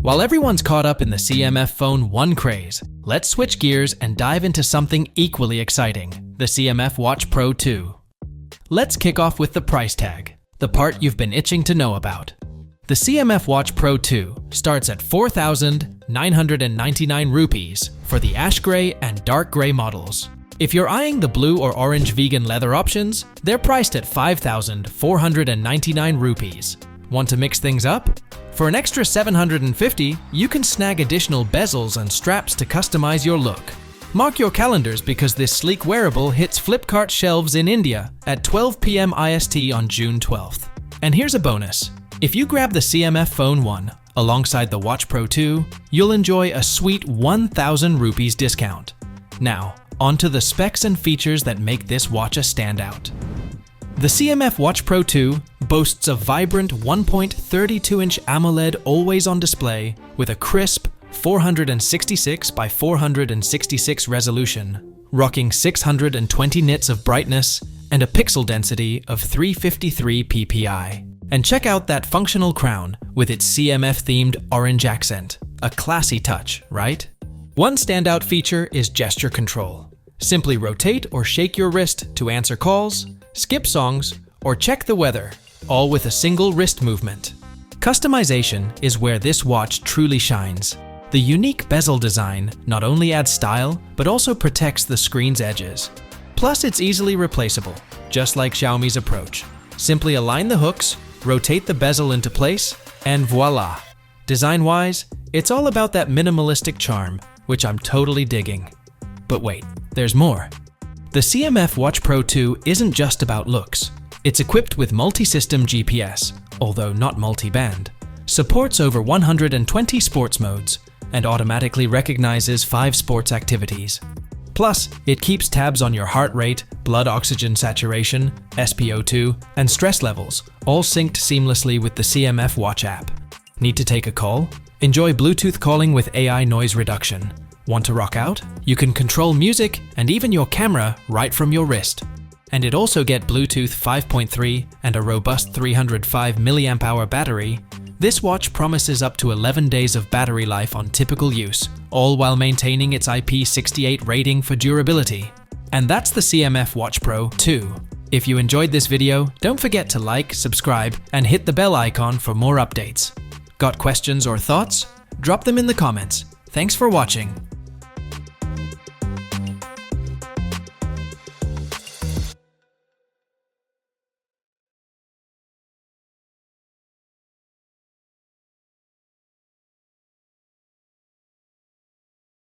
While everyone's caught up in the CMF Phone 1 craze, let's switch gears and dive into something equally exciting, the CMF Watch Pro 2. Let's kick off with the price tag, the part you've been itching to know about. The CMF Watch Pro 2 starts at 4,999 rupees for the ash gray and dark gray models. If you're eyeing the blue or orange vegan leather options, they're priced at 5,499 rupees. Want to mix things up? For an extra 750, you can snag additional bezels and straps to customize your look. Mark your calendars because this sleek wearable hits Flipkart shelves in India at 12 p.m. IST on June 12th. And here's a bonus. If you grab the CMF Phone 1 alongside the Watch Pro 2, you'll enjoy a sweet 1,000 rupees discount. Now, onto the specs and features that make this watch a standout. The CMF Watch Pro 2 boasts a vibrant 1.32-inch AMOLED always-on display with a crisp 466 by 466 resolution, rocking 620 nits of brightness and a pixel density of 353 ppi. And check out that functional crown with its CMF-themed orange accent. A classy touch, right? One standout feature is gesture control. Simply rotate or shake your wrist to answer calls, skip songs, or check the weather, all with a single wrist movement. Customization is where this watch truly shines. The unique bezel design not only adds style, but also protects the screen's edges. Plus, it's easily replaceable, just like Xiaomi's approach. Simply align the hooks, rotate the bezel into place, and voila! Design-wise, it's all about that minimalistic charm, which I'm totally digging. But wait, there's more. The CMF Watch Pro 2 isn't just about looks. It's equipped with multi-system GPS, although not multi-band, supports over 120 sports modes, and automatically recognizes 5 sports activities. Plus, it keeps tabs on your heart rate, blood oxygen saturation, SpO2, and stress levels, all synced seamlessly with the CMF Watch app. Need to take a call? Enjoy Bluetooth calling with AI noise reduction. Want to rock out? You can control music and even your camera right from your wrist. And it also gets Bluetooth 5.3 and a robust 305 mAh battery. This watch promises up to 11 days of battery life on typical use, all while maintaining its IP68 rating for durability. And that's the CMF Watch Pro 2. If you enjoyed this video, don't forget to like, subscribe, and hit the bell icon for more updates. Got questions or thoughts? Drop them in the comments. Thanks for watching.